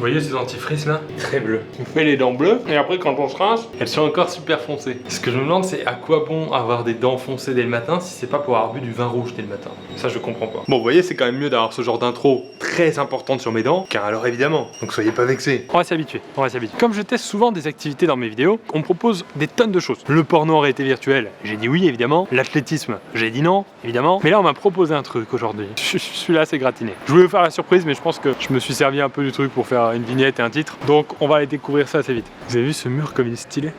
voyez ces dentifrices là? Très bleu. On fait les dents bleues et après quand on se rince, elles sont encore super foncées. Ce que je me demande c'est à quoi bon avoir des dents foncées dès le matin si c'est pas pour avoir bu du vin rouge dès le matin. Ça je comprends pas. Bon vous voyez c'est quand même mieux d'avoir ce genre d'intro très importante sur mes dents, car alors évidemment, donc soyez pas vexés. On va s'habituer, on va s'habituer. Comme je teste souvent des activités dans mes vidéos, on me propose des tonnes de choses. Le porno en réalité virtuelle, j'ai dit oui évidemment. L'athlétisme, j'ai dit non évidemment. Mais là on m'a proposé un truc aujourd'hui. Celui-là c'est gratiné. Je voulais vous faire la surprise mais je pense que je me suis servi un peu du truc pour faire une vignette et un titre. Donc on va aller découvrir ça assez vite. Vous avez vu ce mur comme il est stylé?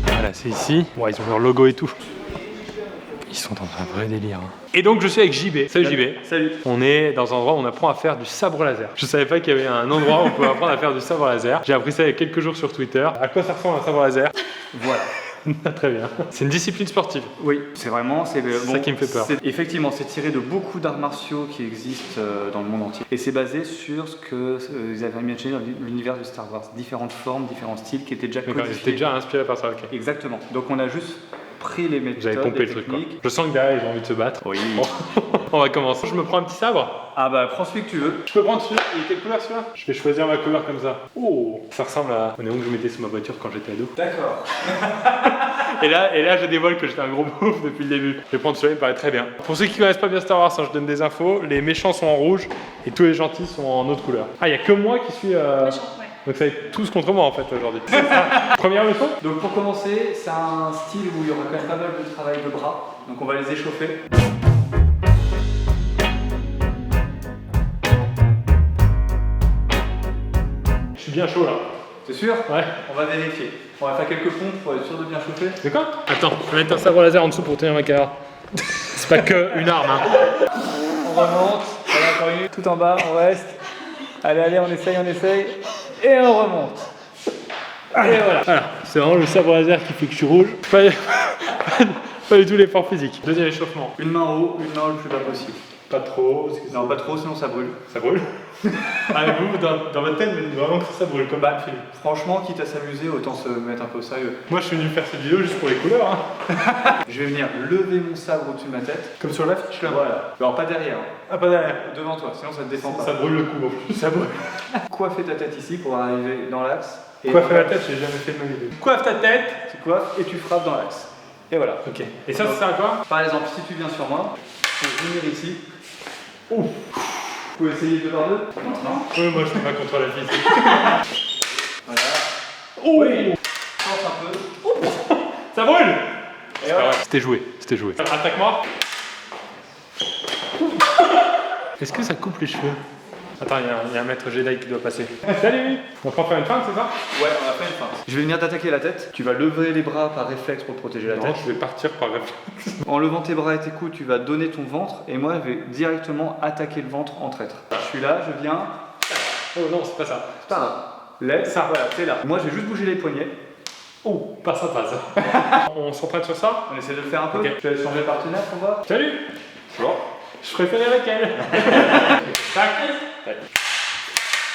Voilà c'est ici. Ouais, ils ont leur logo et tout. Ils sont dans un vrai délire. Et donc je suis avec JB. Salut JB. Salut. On est dans un endroit où on apprend à faire du sabre laser. Je savais pas qu'il y avait un endroit où on pouvait apprendre à faire du sabre laser. J'ai appris ça il y a quelques jours sur Twitter. À quoi ça ressemble un sabre laser? Voilà. Très bien. C'est une discipline sportive. Oui, c'est vraiment... C'est ça qui me fait peur. Effectivement, c'est tiré de beaucoup d'arts martiaux qui existent dans le monde entier. Et c'est basé sur ce que ils avaient imaginé dans l'univers de Star Wars. Différentes formes, différents styles qui étaient déjà codifiés. J'étais déjà inspiré par ça, ok. Exactement. Donc on a juste pris les méthodes, j'avais pompé le truc quoi. Je sens que derrière ils ont envie de se battre. Oui. On va commencer. Je me prends un petit sabre. Ah bah prends celui que tu veux. Je peux prendre celui-là. Il est quelle couleur celui-là? Je vais choisir ma couleur comme ça. Oh, ça ressemble à au néon que je mettais sous ma voiture quand j'étais ado. D'accord. Et là je dévoile que j'étais un gros beauf depuis le début. Je vais prendre celui-là, il me paraît très bien. Pour ceux qui connaissent pas bien Star Wars, hein, je donne des infos. Les méchants sont en rouge et tous les gentils sont en autre couleur. Ah, il y a que moi qui suis méchant, ouais. Donc ça va être tous contre moi en fait aujourd'hui. Première leçon. Donc pour commencer, c'est un style où il y aura quand même pas mal de travail de bras. Donc on va les échauffer. Je suis bien chaud là. C'est sûr? Ouais. On va vérifier. On va faire quelques pompes pour être sûr de bien chauffer. C'est quoi? Attends, je vais mettre un sabre laser en dessous pour tenir ma caméra. C'est pas que une arme hein. On remonte. Allez, encore une. Tout en bas, on reste. Allez, allez, on essaye. Et on remonte. Et voilà. Voilà, c'est vraiment le sabre laser qui fait que je suis rouge. Pas du tout l'effort physique. Deuxième échauffement. Une main en haut, une main le plus bas possible. Pas trop. Non, pas trop, sinon ça brûle. Ça brûle. Ah, vous, dans votre tête, vous dites vraiment que ça brûle comme un film. Franchement, quitte à s'amuser, autant se mettre un peu au sérieux. Moi, je suis venu faire cette vidéo juste pour les couleurs. Hein. Je vais venir lever mon sabre au-dessus de ma tête. Comme sur l'affiche là. Voilà. Alors, pas derrière. Ah, pas derrière. Devant toi, sinon ça te défend pas. Ça brûle le coup en plus. Ça brûle. Coiffer ta tête ici pour arriver dans l'axe. Coiffer la tête, j'ai jamais fait de ma vie. Coiffe ta tête. Tu coiffes et tu frappes dans l'axe. Et voilà. Ok. Et ça, ça sert à quoi? Par exemple, si tu viens sur moi, tu peux venir ici. Ouf. Vous pouvez essayer 2 par 2? Non. Oui, moi je suis pas contre la physique. Voilà. Oh oui. Force un peu. Oh. Ça brûle. Et voilà. C'était joué, c'était joué. Attaque-moi. Est-ce que ça coupe les cheveux? Attends, il y a un maître Jedi qui doit passer. Salut. On peut en faire une feinte, c'est ça? Ouais, on va faire une feinte. Je vais venir t'attaquer la tête. Tu vas lever les bras par réflexe pour protéger la tête. Je vais partir par réflexe. En levant tes bras et tes coudes, tu vas donner ton ventre. Et moi, je vais directement attaquer le ventre en traître. Je suis là, je viens. Oh non, c'est pas ça. C'est pas grave. Laisse. Ça, voilà, t'es là. Moi, je vais juste bouger les poignets. Oh, pas sympa ça. On s'entraîne sur ça? On essaie de le faire un peu. Okay. Tu vas changer de partenaire pour voir. Salut. Bon. Je préfère avec elle. Tac.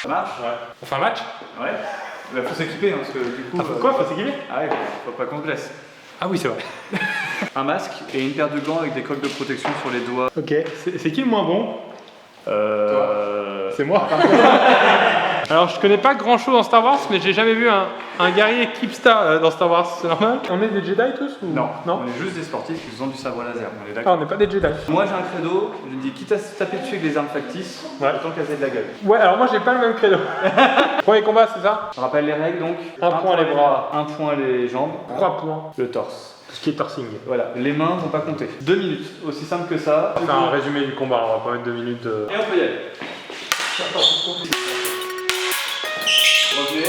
Ça marche? Ouais. On fait un match? Ouais. Bah, faut s'équiper hein, parce que du coup. Quoi? Faut s'équiper? Ah ouais, faut pas qu'on se blesse. Ah oui, c'est vrai. Un masque et une paire de gants avec des coques de protection sur les doigts. Ok. C'est qui le moins bon? C'est moi. Alors je connais pas grand chose dans Star Wars, mais j'ai jamais vu un guerrier Kipsta dans Star Wars, c'est normal? On est des Jedi tous ou... Non, on est juste des sportifs qui font du sabre laser, on est Ah, d'accord. on n'est pas des Jedi. Moi j'ai un credo, je me dis quitte à se taper dessus avec des armes factices, autant casser de la gueule. Ouais, alors moi j'ai pas le même credo. Premier combat, c'est ça? Je rappelle les règles donc. Un point les bras, 1 point les jambes, 3 points le torse. tout ce qui est torsing. Voilà, les mains vont pas compter. 2 minutes, aussi simple que ça. On va faire un résumé du combat, on va pas mettre 2 minutes. Et on peut y aller. Revenez.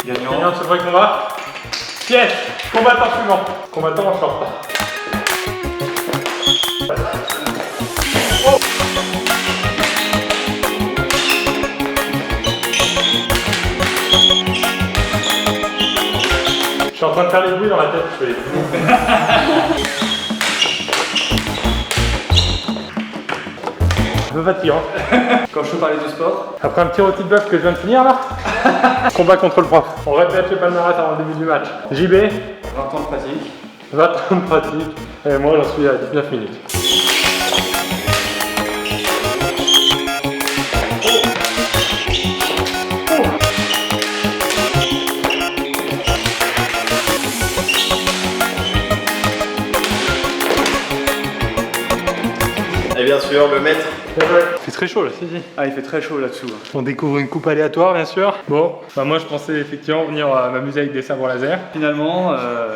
Gagnant de ce vrai combat. Pièce. Combattant suivant. Combattant en short. Oh. Je suis en train de faire les bruits dans la tête. Je fais les bruits. peu fatigant. Quand je peux parler de sport, Après un petit rôti de bœuf que je viens de finir là. Combat contre le prof. On répète le palmarès avant le début du match. JB, 20 ans de pratique. 20 ans de pratique. Et moi j'en suis à 19 minutes. Et bien sûr, le maître. C'est très chaud là, c'est dit. Ah, il fait très chaud là-dessous. On découvre une coupe aléatoire bien sûr. Bon, bah moi je pensais effectivement venir m'amuser avec des sabres laser. Finalement,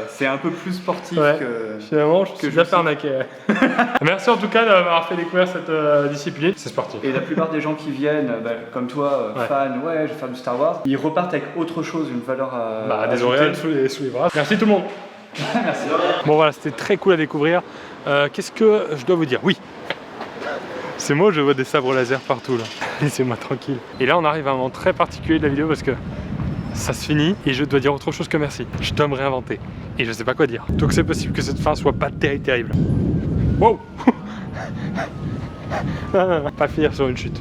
c'est un peu plus sportif Ouais. que... Finalement, je que suis je bien sais. fait arnaquer. Merci en tout cas d'avoir fait découvrir cette discipline. C'est sportif. Et la plupart des gens qui viennent, comme toi, Ouais. fans, ouais, je vais faire du Star Wars, ils repartent avec autre chose, une valeur à Bah, des ajouter. auréoles sous les bras. Merci tout le monde. Merci. Bon voilà, c'était très cool à découvrir. Qu'est-ce que je dois vous dire? Oui. C'est moi, je vois des sabres laser partout là. Laissez-moi tranquille. Et là, on arrive à un moment très particulier de la vidéo parce que ça se finit et je dois dire autre chose que merci. Je dois me réinventer et je sais pas quoi dire. Donc c'est possible que cette fin soit pas terrible. Wow. Non, pas finir sur une chute.